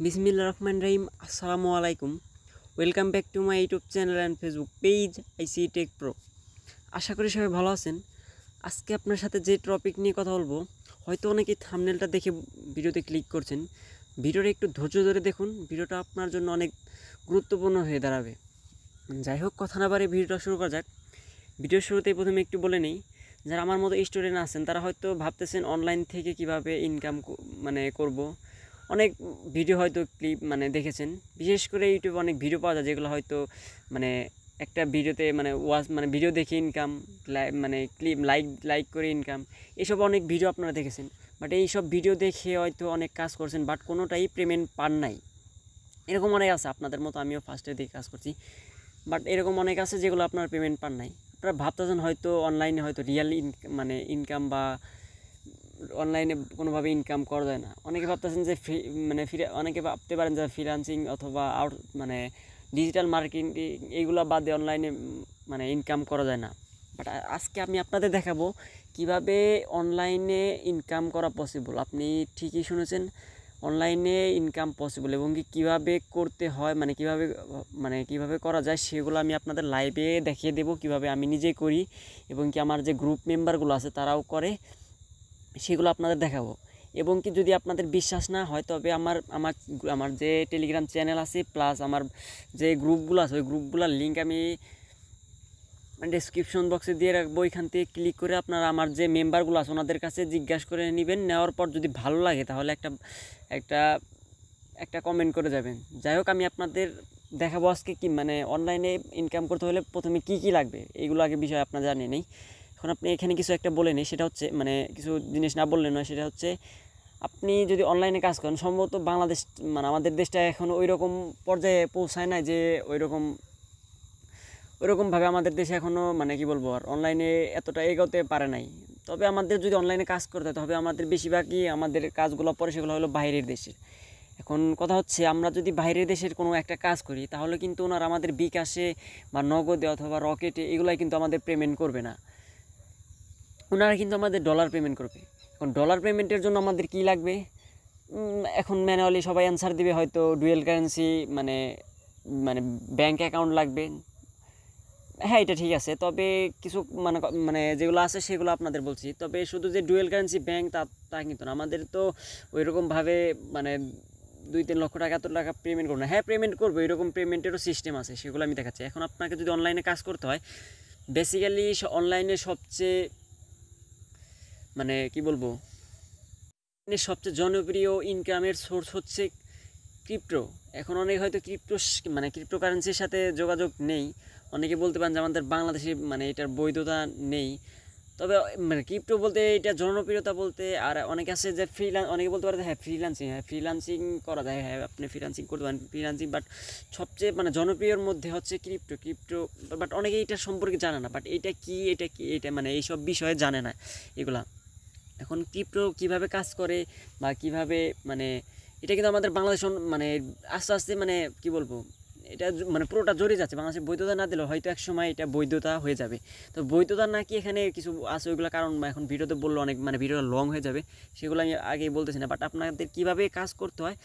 বিসমিল্লাহ রহমান রহিম। আসসালামু আলাইকুম। Welcome back to my YouTube channel and Facebook page IC Tech Pro. আশা করি সবাই ভালো আছেন। আজকে আপনার সাথে যে টপিক নিয়ে কথা বলবো, হয়তো অনেকেই থাম্বনেলটা দেখে ভিডিওতে ক্লিক করছেন। ভিডিওটা একটু ধৈর্য ধরে দেখুন, ভিডিওটা আপনার জন্য অনেক গুরুত্বপূর্ণ হয়ে দাঁড়াবে। যাই হোক, কথা না বাড়িয়ে ভিডিওটা শুরু করা যাক। ভিডিওর শুরুতেই প্রথমে একটু বলে নিই, যারা আমার মতো স্টুডেন্ট আছেন তারা হয়তো ভাবতেছেন অনলাইন থেকে কিভাবে ইনকাম করব। অনেক ভিডিও হয়তো ক্লিপ দেখেছেন, বিশেষ করে ইউটিউবে অনেক ভিডিও পাওয়া যায় যেগুলো হয়তো মানে একটা ভিডিওতে ভিডিও দেখে ইনকাম, ক্লিপ লাইক করে ইনকাম, এসব অনেক ভিডিও আপনারা দেখেছেন। বাট এই সব ভিডিও দেখে হয়তো অনেক কাজ করছেন, বাট কোনোটাই পেমেন্ট পান নাই। এরকম অনেক আছে, আপনাদের মতো আমিও ফার্স্টে দিয়ে কাজ করছি, বাট এরকম অনেক আছে যেগুলো আপনার পেমেন্ট পান নাই। আপনারা ভাবতেছেন হয়তো অনলাইনে হয়তো রিয়েল ইনকাম বা অনলাইনে কোনোভাবে ইনকাম করা যায় না। অনেকে ভাবতেছেন যে অনেকে ভাবতে পারেন যে ফ্রিল্যান্সিং অথবা ডিজিটাল মার্কেটিং এইগুলো বাদে অনলাইনে ইনকাম করা যায় না। বাট আজকে আমি আপনাদের দেখাবো কিভাবে অনলাইনে ইনকাম করা পসিবল। আপনি ঠিকই শুনেছেন, অনলাইনে ইনকাম পসিবল, এবং কীভাবে করতে হয়, কীভাবে করা যায় সেগুলো আমি আপনাদের লাইভে দেখিয়ে দেবো, কিভাবে আমি নিজে করি এবং আমার যে গ্রুপ মেম্বারগুলো আছে তারাও করে, সেগুলো আপনাদের দেখাবো। এবং যদি আপনাদের বিশ্বাস না হয় তবে আমার আমার আমার যে টেলিগ্রাম চ্যানেল আছে প্লাস আমার যে গ্রুপগুলো আছে ওই গ্রুপগুলোর লিঙ্ক আমি ডেসক্রিপশন বক্সে দিয়ে রাখবো। ওইখান থেকে ক্লিক করে আপনারা আমার যে মেম্বারগুলো আছে ওনাদের কাছে জিজ্ঞাসা করে নেবেন। নেওয়ার পর যদি ভালো লাগে তাহলে একটা একটা একটা কমেন্ট করে যাবেন। যাই হোক, আমি আপনাদের দেখাবো আজকে অনলাইনে ইনকাম করতে হলে প্রথমে কি লাগবে, এইগুলো আগে বিষয় আপনারা জানিয়ে নেই। এখন আপনি এখানে কিছু একটা বলে নেই, সেটা হচ্ছে কিছু জিনিস না বললে নয়। সেটা হচ্ছে আপনি যদি অনলাইনে কাজ করেন, সম্ভবত বাংলাদেশ আমাদের দেশটা এখন ওই রকম পর্যায়ে পৌঁছায় না যে ওইরকমভাবে আমাদের দেশে এখনও আর অনলাইনে এতটা এগোতে পারে নাই। তবে আমাদের যদি অনলাইনে কাজ করতে হয় তবে আমাদের বেশিরভাগই আমাদের কাজগুলো পরে সেগুলো হলো বাইরের দেশের। এখন কথা হচ্ছে, আমরা যদি বাইরের দেশের কোনো একটা কাজ করি তাহলে কিন্তু ওনারা আমাদের বিকাশে বা নগদে অথবা রকেটে এগুলাই কিন্তু আমাদের পেমেন্ট করবে না, ওনারা কিন্তু আমাদের ডলার পেমেন্ট করবে। এখন ডলার পেমেন্টের জন্য আমাদের কি লাগবে, এখন ম্যানুয়ালি সবাই অ্যান্সার দিবে হয়তো ডুয়েল কারেন্সি মানে মানে ব্যাঙ্ক অ্যাকাউন্ট লাগবে। হ্যাঁ, এটা ঠিক আছে, তবে কিছু যেগুলো আছে সেগুলো আপনাদের বলছি। তবে শুধু যে ডুয়েল কারেন্সি ব্যাঙ্ক তা কিন্তু না, আমাদের তো ওইরকমভাবে 2-3 লক্ষ টাকা এত টাকা পেমেন্ট করবো না। হ্যাঁ, পেমেন্ট করবো, এরকম পেমেন্টেরও সিস্টেম আছে, সেগুলো আমি দেখাচ্ছি। এখন আপনাকে যদি অনলাইনে কাজ করতে হয়, বেসিক্যালি অনলাইনে সবচেয়ে সবচেয়ে জনপ্রিয় ইনকামের সোর্স হচ্ছে ক্রিপ্টো। এখন অনেক হয়তো ক্রিপ্টোকারেন্সির সাথে যোগাযোগ নেই, অনেকে বলতে পারেন যে আমাদের বাংলাদেশে এটার বৈধতা নেই। তবে ক্রিপ্টো বলতে এটা জনপ্রিয়তা বলতে, আর অনেকে আছে যে অনেকে বলতে পারে হ্যাঁ ফ্রিল্যান্সিং করা যায়। হ্যাঁ, আপনি ফ্রিল্যান্সিং করতে পারেন বাট সবচেয়ে জনপ্রিয়র মধ্যে হচ্ছে ক্রিপ্টো। বাট অনেকে এটা সম্পর্কে জানে না, বাট এটা এইসব বিষয়ে জানে না এগুলা। এখন ক্রিপ্টো কীভাবে কাজ করে বা কীভাবে এটা কিন্তু আমাদের বাংলাদেশ আস্তে আস্তে এটা পুরোটা জড়িয়ে যাচ্ছে। বাংলাদেশে বৈধতা না দিলেও হয়তো এক সময় এটা বৈধতা হয়ে যাবে। তো বৈধতা নাকি এখানে কিছু আছে ওইগুলো, কারণ এখন ভিডিওতে বললো অনেক ভিডিওটা লং হয়ে যাবে, সেগুলো আমি আগেই বলতেছি না। বাট আপনাদের কীভাবে কাজ করতে হয়,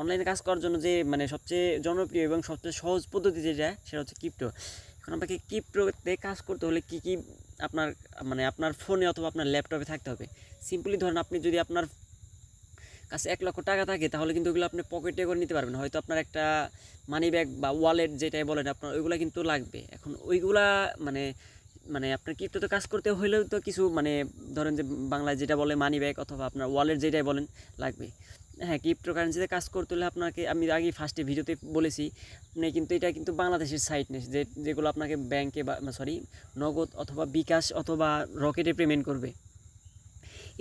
অনলাইনে কাজ করার জন্য যে সবচেয়ে জনপ্রিয় এবং সবচেয়ে সহজ পদ্ধতি যেটা, সেটা হচ্ছে ক্রিপ্টো। এখন আপনাকে ক্রিপ্টোতে কাজ করতে হলে কী আপনার আপনার ফোনে অথবা আপনার ল্যাপটপে থাকতে হবে। সিম্পলি ধরেন, আপনি যদি আপনার কাছে 1 লক্ষ টাকা থাকে তাহলে কিন্তু ওগুলো আপনি পকেটে করে নিতে পারবেন। হয়তো আপনার একটা মানি ব্যাগ বা ওয়ালেট যেটাই বলেন আপনার, ওইগুলো কিন্তু লাগবে। এখন ওইগুলা আপনার ক্রিপ্টোতে কাজ করতে হলেও তো কিছু ধরেন যে বাংলায় যেটা বলে মানি ব্যাগ অথবা আপনার ওয়ালেট যেটাই বলেন লাগবে। হ্যাঁ, ক্রিপ্টোকারেন্সিতে কাজ করতে হলে আপনাকে আমি আগে ফার্স্টে ভিডিওতে বলেছি, এটা কিন্তু বাংলাদেশের সাইট নেই যেগুলো আপনাকে ব্যাংকে নগদ অথবা বিকাশ অথবা রকেটে পেমেন্ট করবে।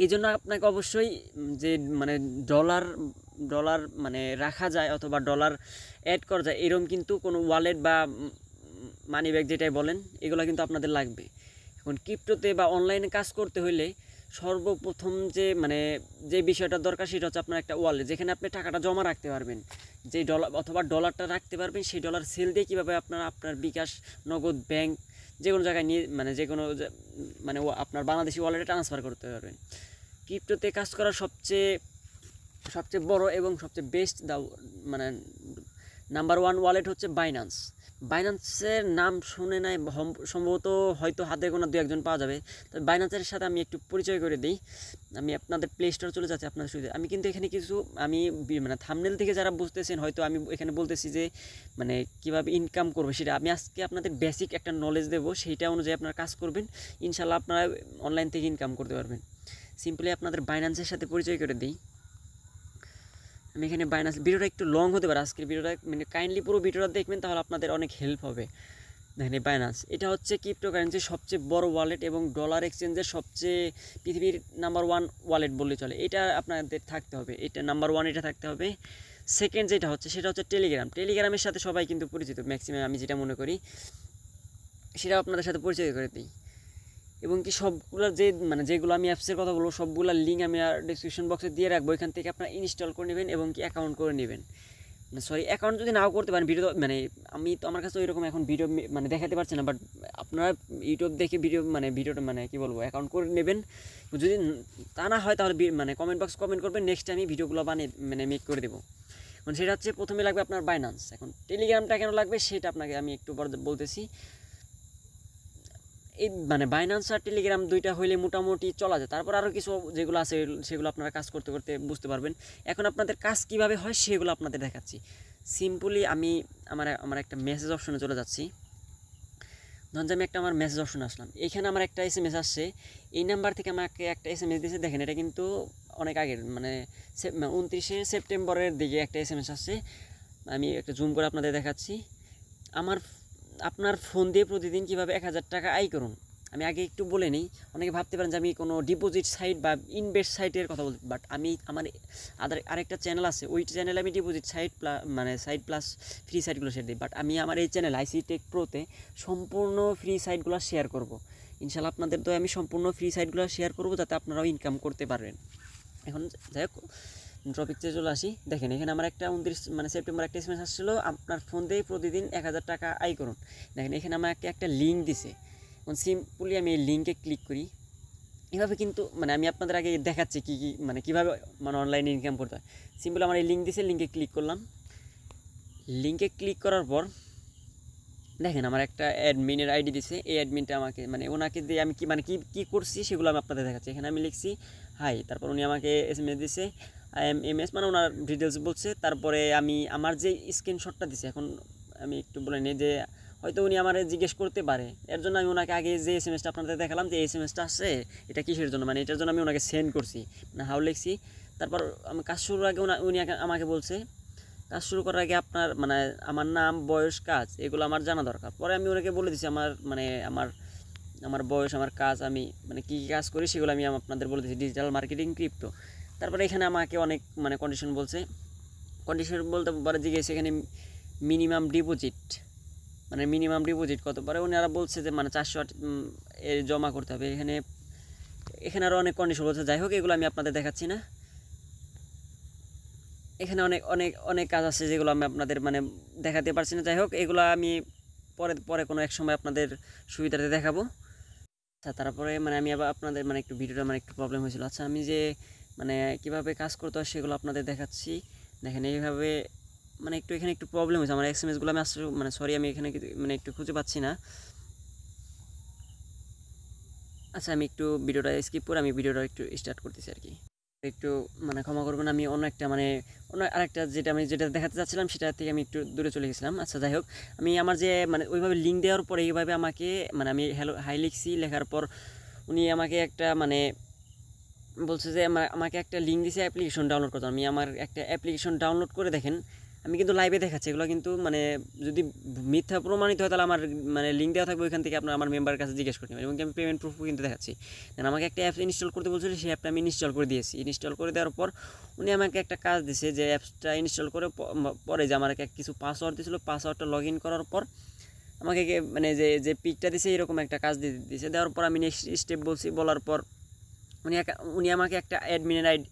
এই জন্য আপনাকে অবশ্যই যে ডলার ডলার রাখা যায় অথবা ডলার অ্যাড করা যায় এরকম কিন্তু কোনো ওয়ালেট বা মানি ব্যাগ যেটাই বলেন এগুলো কিন্তু আপনাদের লাগবে। এখন ক্রিপ্টোতে বা অনলাইনে কাজ করতে হলে সর্বপ্রথম যে বিষয়টা দরকার সেটা হচ্ছে আপনার একটা ওয়ালেট, যেখানে আপনি টাকাটা জমা রাখতে পারবেন। যেই ডলার অথবা ডলারটা রাখতে পারবেন, সেই ডলার সেল দিয়ে কীভাবে আপনার বিকাশ, নগদ, ব্যাংক যে কোনো জায়গায় নিয়ে যে কোনো আপনার বাংলাদেশি ওয়ালেটে ট্রান্সফার করতে পারবেন। ক্রিপ্টোতে কাজ করার সবচেয়ে সবচেয়ে বড় এবং সবচেয়ে বেস্ট মানে নাম্বার 1 ওয়ালেট হচ্ছে বাইন্যান্স। বাইন্যান্সের নাম শুনে নাই সম্ভবত হয়তো হাতে গোনা 2-1 জন পাওয়া যাবে। তবে বাইন্যান্সের সাথে আমি একটু পরিচয় করে দিই। আমি আপনাদের প্লে স্টোর চলে যাচ্ছি আপনাদের সুবিধা। আমি কিন্তু এখানে কিছু মানে থাম্বনেল থেকে যারা বুঝতেছেন হয়তো আমি এখানে বলতেছি যে মানে কীভাবে ইনকাম করবো সেটা আমি আজকে আপনাদের বেসিক একটা নলেজ দেবো, সেইটা অনুযায়ী আপনারা কাজ করবেন, ইনশাল্লাহ আপনারা অনলাইন থেকে ইনকাম করতে পারবেন। সিম্পলি আপনাদের বাইন্যান্সের সাথে পরিচয় করে দিই। আমি এখানে বাইন্যান্স, ভিডিওটা একটু লং হতে পারে আজকের ভিডিওটা, মানে কাইন্ডলি পুরো ভিডিওটা দেখবেন তাহলে আপনাদের অনেক হেল্প হবে। দেখেন বাইন্যান্স এটা হচ্ছে ক্রিপ্টোকারেন্সির সবচেয়ে বড় ওয়ালেট এবং ডলার এক্সচেঞ্জের সবচেয়ে পৃথিবীর নাম্বার 1 ওয়ালেট বললে চলে। এটা আপনাদের থাকতে হবে, এটা নাম্বার 1 এটা থাকতে হবে। সেকেন্ড যেটা হচ্ছে সেটা হচ্ছে টেলিগ্রামের সাথে সবাই কিন্তু পরিচিত ম্যাক্সিমাম, আমি যেটা মনে করি সেটা আপনাদের সাথে পরিচয় করে দিই। এবং কি সবগুলো মানে যেগুলো আমি অ্যাপসের কথা বলবো সবগুলোর লিঙ্ক আমি ডিসক্রিপশন বক্সে দিয়ে রাখবো, এখান থেকে আপনারা ইনস্টল করে নেবেন এবং কি অ্যাকাউন্ট করে নেবেন। সরি, অ্যাকাউন্ট যদি নাও করতে পারেন, ভিডিও মানে আমি তো আমার কাছে ওইরকম এখন ভিডিও মানে দেখাতে পারছি না, বাট আপনারা ইউটিউব দেখে ভিডিওটা মানে কী বলবো অ্যাকাউন্ট করে নেবেন। যদি তা না হয় তাহলে মানে কমেন্ট বক্স কমেন্ট করবেন, নেক্সট আমি ভিডিওগুলো মানে মেক করে দেবো। মানে সেটা হচ্ছে প্রথমে লাগবে আপনার বাইন্যান্স। এখন টেলিগ্রামটা কেন লাগবে সেটা আপনাকে আমি একটু বলতেছি। এই মানে বাইন্যান্স আর টেলিগ্রাম দুইটা হইলে মোটামুটি চলা যায়, তারপর আরও কিছু যেগুলো আছে সেগুলো আপনারা কাজ করতে করতে বুঝতে পারবেন। এখন আপনাদের কাজ কিভাবে হয় সেগুলো আপনাদের দেখাচ্ছি। সিম্পলি আমি আমার একটা মেসেজ অপশনে চলে যাচ্ছি। ধরুন যে আমি আমার মেসেজ অপশনে আসলাম, এখানে আমার একটা SMS আসছে, এই নাম্বার থেকে আমাকে একটা SMS দিয়েছে। দেখেন এটা কিন্তু অনেক আগের, মানে 29শে সেপ্টেম্বরের দিকে একটা SMS আসছে। আমি একটা জুম করে আপনাদের দেখাচ্ছি। আপনার ফোন দিয়ে প্রতিদিন কীভাবে 1000 টাকা আয় করুন। আমি আগে একটু বলে নিই, অনেকে ভাবতে পারেন যে আমি কোনো ডিপোজিট সাইট বা ইনভেস্ট সাইটের কথা বলছি, বাট আমি আমার আরেকটা চ্যানেল আছে, ওই চ্যানেলে আমি ডিপোজিট সাইট মানে সাইট প্লাস ফ্রি সাইটগুলো শেয়ার দিই। বাট আমি আমার এই চ্যানেল IC Tech Pro-তে সম্পূর্ণ ফ্রি সাইটগুলো শেয়ার করব। ইনশাল্লাহ আপনাদের তো আমি সম্পূর্ণ ফ্রি সাইটগুলো শেয়ার করব যাতে আপনারাও ইনকাম করতে পারেন। এখন যাই হোক টপিকতে চলে আসি। দেখেন এখানে আমার একটা 29 মানে সেপ্টেম্বর একটা SMS আসছিলো, আপনার ফোন দিয়ে প্রতিদিন 1000 টাকা আয় করুন। দেখেন এখানে আমাকে একটা লিঙ্ক দিছে। এখন সিম্পলি আমি এই লিঙ্কে ক্লিক করি। এভাবে কিন্তু মানে আমি আপনাদের আগে দেখাচ্ছি কী মানে কীভাবে মানে অনলাইনে ইনকাম করতে হয়। সিম্পলি আমার এই লিঙ্ক দিছে, লিঙ্কে ক্লিক করলাম। লিঙ্কে ক্লিক করার পর দেখেন আমার একটা অ্যাডমিনের ID দিছে। এই অ্যাডমিনটা আমাকে মানে ওনাকে দিয়ে আমি কি করছি সেগুলো আমি আপনাদের দেখাচ্ছি। এখানে আমি লিখছি হাই, তারপর উনি আমাকে SMS দিছে IMS মানে ওনার ডিটেলস বলছে। তারপরে আমি আমার যে স্ক্রিনশটটা দিছে, এখন আমি একটু বলে নিই যে হয়তো উনি আমার জিজ্ঞেস করতে পারে, এর জন্য আমি ওনাকে আগে যে SMS-টা আপনাদের দেখালাম যে SMS-টা আসছে এটা কিসের জন্য, মানে এটার জন্য আমি ওনাকে সেন্ড করছি, মানে হাউ লিখছি। তারপর আমি কাজ শুরুর আগে উনি আমাকে বলছে কাজ শুরু করার আগে আপনার মানে আমার নাম, বয়স, কাজ এগুলো আমার জানা দরকার। পরে আমি ওনাকে বলে দিচ্ছি আমার বয়স, আমার কাজ, আমি মানে কী কাজ করি সেগুলো আমি আপনাদের বলে দিচ্ছি, ডিজিটাল মার্কেটিং, ক্রিপ্টো। তারপরে এখানে আমাকে অনেক মানে কন্ডিশন বলছে। কন্ডিশন বলতে পারে জিজ্ঞেস এখানে মিনিমাম ডিপোজিট কত, পরে ওনারা বলছে যে মানে 400 এর জমা করতে হবে। এখানে আরও অনেক কন্ডিশন বলছে। যাই হোক এগুলো আমি আপনাদের দেখাচ্ছি না। এখানে অনেক অনেক অনেক কাজ আছে যেগুলো আমি আপনাদের মানে দেখাতে পারছি না। যাই হোক এগুলো আমি পরে কোনো এক সময় আপনাদের সুবিধাতে দেখাবো। আচ্ছা তারপরে মানে আমি আবার আপনাদের মানে একটু ভিডিওটা মানে একটু প্রবলেম হয়েছিল। আচ্ছা আমি যে মানে কীভাবে কাজ করতে হয় সেগুলো আপনাদের দেখাচ্ছি। দেখেন এইভাবে মানে এখানে একটু প্রবলেম হয়েছে, আমার SMS-গুলো আমি আসলে মানে সরি আমি এখানে মানে একটু খুঁজে পাচ্ছি না। আচ্ছা আমি একটু ভিডিওটা স্কিপ করে আমি ভিডিওটা একটু স্টার্ট করতেছি আর কি। একটু মানে ক্ষমা করবেন, আমি অন্য আরেকটা যেটা দেখাতে চাচ্ছিলাম সেটা থেকে আমি একটু দূরে চলে গেছিলাম। আচ্ছা যাই হোক আমি আমার যে মানে ওইভাবে লিঙ্ক দেওয়ার পরে এইভাবে আমাকে মানে আমি হাই লিখছি, লেখার পর উনি আমাকে একটা মানে বলছে যে আমাকে একটা লিঙ্ক দিয়েছে অ্যাপ্লিকেশন ডাউনলোড করতে। আমি আমার একটা অ্যাপ্লিকেশন ডাউনলোড করে দেখেন আমি কিন্তু লাইভে দেখাচ্ছি এগুলো, কিন্তু মানে যদি মিথ্যা প্রমাণিত হয় তাহলে আমার মানে লিঙ্ক দেওয়া থাকবে, ওইখান থেকে আপনার আমার মেম্বারের কাছে জিজ্ঞেস করতে হবে। এবং আমি পেমেন্ট প্রুফও কিন্তু দেখাচ্ছি। দেন আমাকে একটা অ্যাপস ইনস্টল করতে বলছিল, সেই অ্যাপটা আমি ইনস্টল করে দিয়েছি। ইনস্টল করে দেওয়ার পর উনি আমাকে একটা কাজ দিয়েছে যে অ্যাপসটা ইনস্টল করে পরে যে আমাকে কিছু পাসওয়ার্ড দিয়েছিলো, পাসওয়ার্ডটা লগ ইন করার পর আমাকে মানে যে পিকটা দিয়েছে এরকম একটা কাজ দিয়েছে। দেওয়ার পর আমি নেক্সট স্টেপ বলার পর উনি আমাকে একটা অ্যাডমিনের আইডি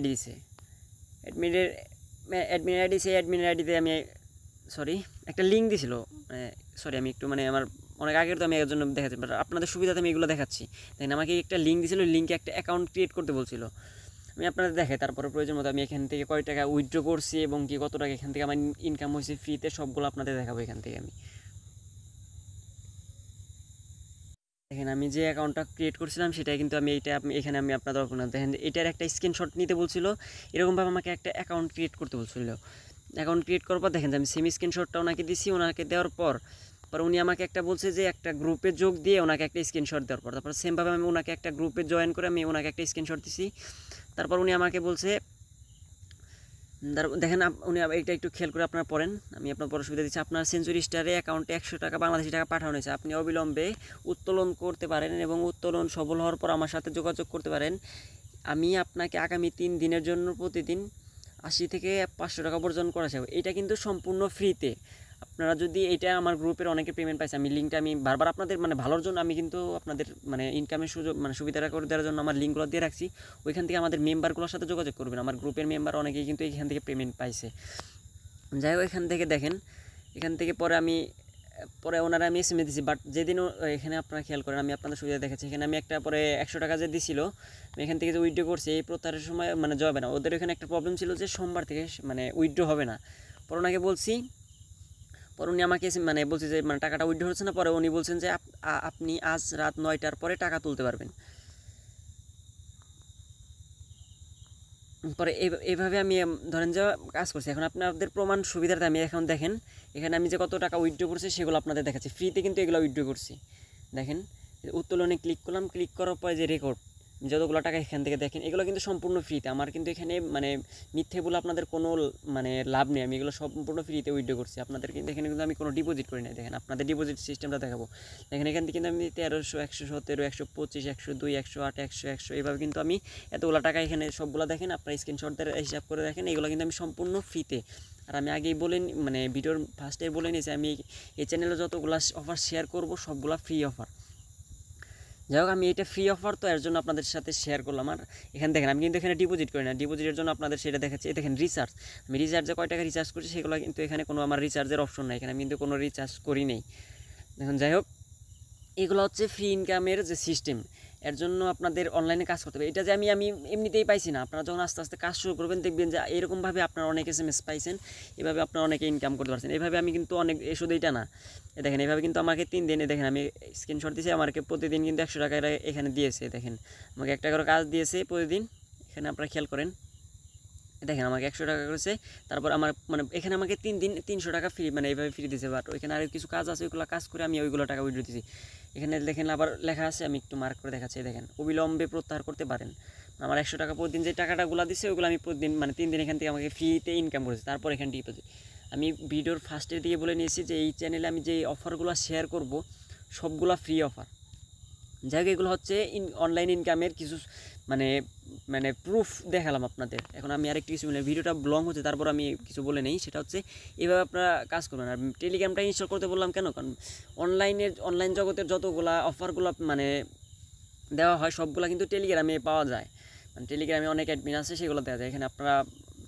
দিয়েছে। সেই অ্যাডমিনের আইডিতে আমি সরি একটা লিঙ্ক দিয়েছিল, সরি আমি একটু মানে আমার অনেক আগের তো আমি এর জন্য দেখাচ্ছি, বাট আপনাদের সুবিধাতে আমি এগুলো দেখাচ্ছি। দেখেন আমাকে একটা লিঙ্ক দিয়েছিল, লিঙ্কে একটা অ্যাকাউন্ট ক্রিয়েট করতে বলছিল। আমি আপনাদের দেখাই, তারপরে প্রয়োজন মতো আমি এখান থেকে কয় টাকা উইথড্র করছি এবং কি কত টাকা এখান থেকে আমার ইনকাম হয়েছে ফ্রিতে, সবগুলো আপনাদের দেখাবো এখান থেকে আমি। দেখেন আমি যে অ্যাকাউন্টটা ক্রিয়েট করছিলাম সেটাই কিন্তু আমি এখানে আমি আপনাদের দেখেন এটার একটা স্ক্রিনশট নিতে বলছিল, এরকমভাবে আমাকে একটা অ্যাকাউন্ট ক্রিয়েট করতে বলছিল। অ্যাকাউন্ট ক্রিয়েট করার পর দেখেন যে আমি সেম স্ক্রিনশটটা ওনাকে দিছি, ওনাকে দেওয়ার পর উনি আমাকে একটা বলছে যে একটা গ্রুপে যোগ দিয়ে ওনাকে একটা স্ক্রিনশট দেওয়ার পর তারপর সেমভাবে আমি ওনাকে একটা গ্রুপে জয়েন করে আমি ওনাকে একটা স্ক্রিনশট দিছি। তারপর উনি আমাকে বলছে দেখেন উনি এটা একটু খেয়াল করে আপনারা পড়েন, আমি আপনার পড়ার সুবিধা দিচ্ছি। আপনার সেঞ্চুরি স্টারে অ্যাকাউন্টে 100 টাকা বাংলাদেশি টাকা পাঠানো হয়েছে, আপনি অবিলম্বে উত্তোলন করতে পারেন এবং উত্তোলন সফল হওয়ার পর আমার সাথে যোগাযোগ করতে পারেন। আমি আপনাকে আগামী 3 দিনের জন্য প্রতিদিন 80 থেকে 500 টাকা অর্জন করা যাবে। এটা কিন্তু সম্পূর্ণ ফ্রিতে। আপনারা যদি এটা আমার গ্রুপের অনেকে পেমেন্ট পাইছে, আমি লিঙ্কটা আমি বারবার আপনাদের ভালোর জন্য আমি কিন্তু আপনাদের ইনকামের সুযোগ সুবিধাটা করে দেওয়ার জন্য আমার লিঙ্কগুলো দিয়ে রাখছি। ওইখান থেকে আমাদের মেম্বারগুলোর সাথে যোগাযোগ করবেন। আমার গ্রুপের মেম্বার অনেকেই কিন্তু এখান থেকে পেমেন্ট পাইছে। যাই হোক এখান থেকে দেখেন, এখান থেকে পরে ওনারা আমি এসএমএস দিয়েছি, বাট যেদিন এখানে আপনারা খেয়াল করেন আমি আপনাদের সুবিধা দেখাচ্ছি। এখানে আমি একটা পরে 100 টাকা যে দিছিল আমি এখান থেকে যে উইথড্র করছি এই প্রত্যাহারের সময় যাবে না, ওদের এখানে একটা প্রবলেম ছিল যে সোমবার থেকে উইথড্র হবে না। পরে ওনাকে বলছি, পরে উনি আমাকে বলছে যে টাকাটা উইথড্র হচ্ছে না। পরে উনি বলছেন যে আপনি আজ রাত 9টার পরে টাকা তুলতে পারবেন। পরে এইভাবে আমি ধরেন যে কাজ করছি। এখন আপনাদের প্রমাণ সুবিধার্থে আমি এখন দেখেন এখানে আমি যে কত টাকা উইথড্র করছি সেগুলো আপনাদের দেখাচ্ছি, ফ্রিতে কিন্তু এগুলো উইথড্র করছি। দেখেন উত্তোলনে ক্লিক করলাম, ক্লিক করার পরে যে রেকর্ড যতগুলো টাকা এখান থেকে দেখেন এগুলো কিন্তু সম্পূর্ণ ফ্রিতে। আমার কিন্তু এখানে মিথ্যে বলে আপনাদের কোনো লাভ নেই, আমি এগুলো সম্পূর্ণ ফ্রিতে উইথড্র করছি। আপনাদের কিন্তু এখানে কিন্তু আমি কোনো ডিপোজিট করি নাই। দেখেন আপনাদের ডিপোজিট সিস্টেমটা দেখাবো। দেখেন এখান থেকে কিন্তু আমি 1300, 117, 125, 102, 108, 100, 100 এইভাবে কিন্তু আমি এতগুলো টাকা এখানে সবগুলো দেখেন আপনার স্ক্রিনশট দিয়ে হিসাব করে দেখেন, এগুলো কিন্তু আমি সম্পূর্ণ ফ্রিতে। আর আমি আগেই ভিডিওর ফার্স্টে বলে নিয়েছি আমি এই চ্যানেলে যতগুলো অফার শেয়ার করব সবগুলো ফ্রি অফার। যাই হোক আমি এটা ফ্রি অফার তো এর জন্য আপনাদের সাথে শেয়ার করলাম। আর এখানে দেখেন আমি কিন্তু এখানে ডিপোজিট করি না, ডিপোজিটের জন্য আপনাদের সেটা দেখাচ্ছি। দেখেন রিচার্জ, আমি রিচার্জে কয় টাকা রিচার্জ করছি সেগুলো কিন্তু এখানে কোনো আমার রিচার্জের অপশন নাই, এখানে আমি কিন্তু কোনো রিচার্জ করি নেই। দেখুন যাই হোক এগুলো হচ্ছে ফ্রি ইনকামের যে সিস্টেম, এর জন্য আপনাদের অনলাইনে কাজ করতে হবে। এটা যে আমি এমনিতেই পাইছি না, আপনারা যখন আস্তে আস্তে কাজ শুরু করবেন দেখবেন যে এরকমভাবে আপনারা অনেক এসএমএস পাইছেন, এভাবে আপনারা অনেকে ইনকাম করতে পারছেন। এইভাবে আমি কিন্তু অনেক শুধু এটা না, দেখেন এইভাবে কিন্তু আমাকে 3 দিনে দেখেন আমি স্ক্রিনশট দিয়েছি, আমাকে প্রতিদিন কিন্তু 100 টাকা এখানে দিয়েছে। দেখেন আমাকে 1 টাকা করে কাজ দিয়েছে প্রতিদিন, এখানে আপনারা খেয়াল করেন দেখেন আমাকে 100 টাকা করেছে। তারপর আমার এখানে আমাকে 3 দিন 300 টাকা ফ্রি এইভাবে ফ্রি দিয়েছে। বাট ওইখানে আরও কিছু কাজ আছে, ওইগুলো কাজ করে আমি ওইগুলো টাকা উইথড্র দিয়েছি। এখানে দেখেন আবার লেখা আছে, আমি একটু মার্ক করে দেখাচ্ছি। দেখেন অবিলম্বে প্রত্যাহার করতে পারেন। আমার 100 টাকা প্রতিদিন যে টাকাটাগুলো দিচ্ছে ওইগুলো আমি প্রতিদিন 3 দিন এখান থেকে আমাকে ফ্রিতে ইনকাম করেছি। তারপর এখানে ডিপোজিট আমি ভিডিওর ফার্স্টের দিকে বলে নিয়েছি যে এই চ্যানেলে আমি যে অফারগুলো শেয়ার করব সবগুলো ফ্রি অফার। যাই হোক এগুলো হচ্ছে অনলাইন ইনকামের কিছু প্রুফ দেখালাম আপনাদের। এখন আমি আরেকটু কিছু ভিডিওটা লং হচ্ছে তারপর আমি কিছু বলে নেই, সেটা হচ্ছে এভাবে আপনারা কাজ করবেন। আর টেলিগ্রামটা ইনস্টল করতে বললাম কেন, কারণ অনলাইন জগতের যতগুলা অফারগুলো দেওয়া হয় সবগুলো কিন্তু টেলিগ্রামে পাওয়া যায়। টেলিগ্রামে অনেক অ্যাডমিন আছে, সেগুলো দেওয়া যায়। এখানে আপনারা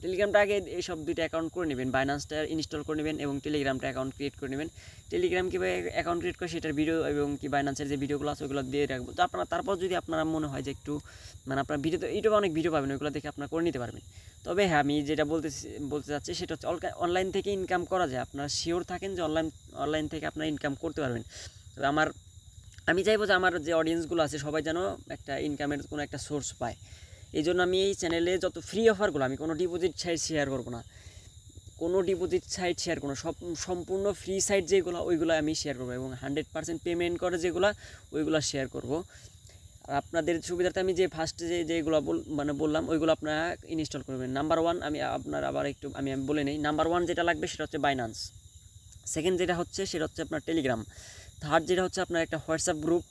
টেলিগ্রামটা আগে এইসব দুইটা অ্যাকাউন্ট করে নেবেন, বাইন্যান্সটা ইনস্টল করে নেবেন এবং টেলিগ্রামটা অ্যাকাউন্ট ক্রিয়েট করে নেবেন। টেলিগ্রাম কীভাবে অ্যাকাউন্ট ক্রিয়েট করে সেটার ভিডিও এবং বাইন্যান্সের যে ভিডিওগুলো আছে ওগুলো দিয়ে রাখবো। তো তারপর যদি আপনারা মনে হয় যে একটু আপনার ভিডিওতে ইউটিউবে অনেক ভিডিও পাবেন, ওইগুলো দেখে আপনারা করে নিতে পারবেন। তবে হ্যাঁ আমি যেটা বলতে চাচ্ছি সেটা হচ্ছে অনলাইন থেকে ইনকাম করা যায়, আপনারা শিওর থাকেন যে অনলাইন থেকে আপনারা ইনকাম করতে পারবেন। তবে আমি চাইবো যে আমার যে অডিয়েন্সগুলো আছে সবাই যেন একটা ইনকামের কোনো একটা সোর্স পায়। এই জন্য আমি এই চ্যানেলে যত ফ্রি অফারগুলো আমি কোনো ডিপোজিট সাইট শেয়ার করবো না, সম্পূর্ণ ফ্রি সাইট যেগুলো ওইগুলো আমি শেয়ার করবো এবং 100% পেমেন্ট করে যেগুলো ওইগুলো শেয়ার করব। আর আপনাদের সুবিধার্থে আমি যে ফার্স্টে যেগুলো বললাম ওইগুলো আপনারা ইনস্টল করবেন। নাম্বার 1 আমি আপনার আবার একটু আমি বলে নিই, নাম্বার 1 যেটা লাগবে সেটা হচ্ছে বাইন্যান্স, সেকেন্ড যেটা হচ্ছে সেটা হচ্ছে আপনার টেলিগ্রাম, থার্ড যেটা হচ্ছে আপনার একটা হোয়াটসঅ্যাপ গ্রুপ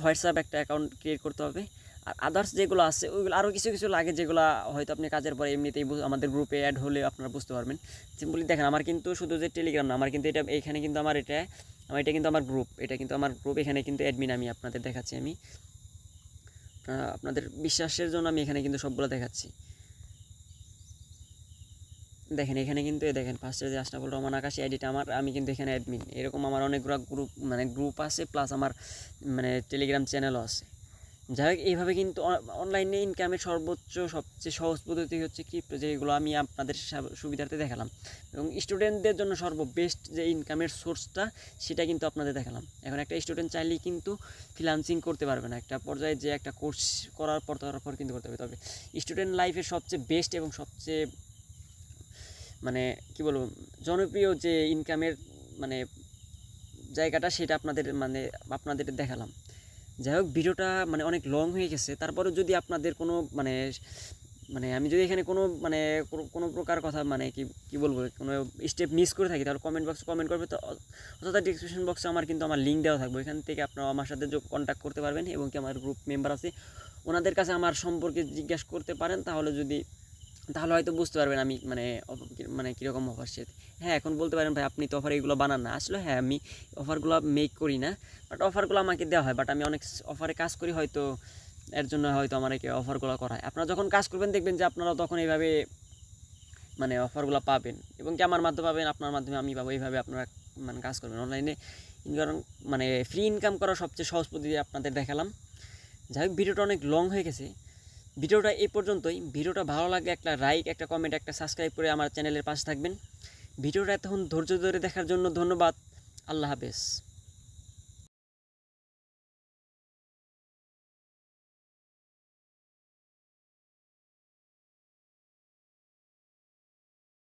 হোয়াটসঅ্যাপ একটা অ্যাকাউন্ট ক্রিয়েট করতে হবে। আর আদার্স যেগুলো আছে ওইগুলো আরও কিছু লাগে, যেগুলো হয়তো আপনি কাজের পরে এমনিতেই আমাদের গ্রুপে অ্যাড হলে আপনারা বুঝতে পারবেন। সিম্পলি দেখেন আমার কিন্তু শুধু যে টেলিগ্রাম না, আমার কিন্তু এখানে কিন্তু এটা কিন্তু আমার গ্রুপ, এখানে কিন্তু অ্যাডমিন আমি আপনাদের দেখাচ্ছি। আমি আপনাদের বিশ্বাসের জন্য আমি এখানে কিন্তু সবগুলো দেখাচ্ছি। দেখেন এখানে কিন্তু দেখেন ফার্স্টে যে আশরাফুল রহমান আকাশী আইডিটা আমি কিন্তু এখানে অ্যাডমিন। এরকম আমার অনেকগুলো গ্রুপ আছে, প্লাস আমার টেলিগ্রাম চ্যানেলও আছে। যাই হোক, এইভাবে কিন্তু অনলাইনে ইনকামের সর্বোচ্চ সবচেয়ে সহজ পদ্ধতি হচ্ছে ক্রিপ্টো, যেগুলো আমি আপনাদের সুবিধার্থে দেখালাম, এবং স্টুডেন্টদের জন্য সর্ববেস্ট যে ইনকামের সোর্সটা সেটা কিন্তু আপনাদের দেখালাম। এখন একটা স্টুডেন্ট চাইলেই কিন্তু ফ্রিল্যান্সিং করতে পারবে না, একটা পর্যায়ে যে একটা কোর্স করার পর তারপর কিন্তু করতে হবে। তবে স্টুডেন্ট লাইফের সবচেয়ে বেস্ট এবং সবচেয়ে মানে কী বলবো জনপ্রিয় যে ইনকামের মানে জায়গাটা, সেটা আপনাদের দেখালাম। যাই হোক, ভিডিওটা মানে অনেক লং হয়ে গেছে, তারপরেও যদি আপনাদের কোনো মানে মানে আমি যদি এখানে কোনো মানে কোনো প্রকার কথা মানে কি বলবো কোনো স্টেপ মিস করে থাকি, তাহলে কমেন্ট বক্সে কমেন্ট করবে। তো অথবা ডিসক্রিপশন বক্সে আমার লিঙ্ক দেওয়া থাকবে, এখান থেকে আপনারা আমার সাথে কন্ট্যাক্ট করতে পারবেন, এবং কি আমার গ্রুপ মেম্বার আছে ওনাদের কাছে আমার সম্পর্কে জিজ্ঞাসা করতে পারেন। তাহলে হয়তো বুঝতে পারবেন আমি মানে কীরকম অফার সে। হ্যাঁ, এখন বলতে পারেন ভাই আপনি তো অফার এগুলো বানান না। আসলে হ্যাঁ, আমি অফারগুলো মেক করি না, বাট অফারগুলো আমাকে দেওয়া হয়, বাট আমি অনেক অফারে কাজ করি, হয়তো এর জন্য হয়তো আমাকে অফারগুলো করায়। আপনারা যখন কাজ করবেন দেখবেন যে আপনারা তখন এইভাবে মানে অফারগুলো পাবেন, এবং কি আমার মাধ্যমে পাবেন, আপনার মাধ্যমে আমি পাবো। এইভাবে আপনারা মানে কাজ করবেন অনলাইনে ইনকাম, মানে ফ্রি ইনকাম করার সবচেয়ে সহজ পদ্ধতি আপনাদের দেখালাম। যাই হোক, ভিডিওটা অনেক লং হয়ে গেছে, ভিডিওটা এই পর্যন্তই। ভিডিওটা ভালো লাগলে একটা লাইক, একটা কমেন্ট, একটা সাবস্ক্রাইব করে আমার চ্যানেলের পাশে থাকবেন। ভিডিওটা এতক্ষণ ধৈর্য ধরে দেখার জন্য ধন্যবাদ। আল্লাহ হাফেজ।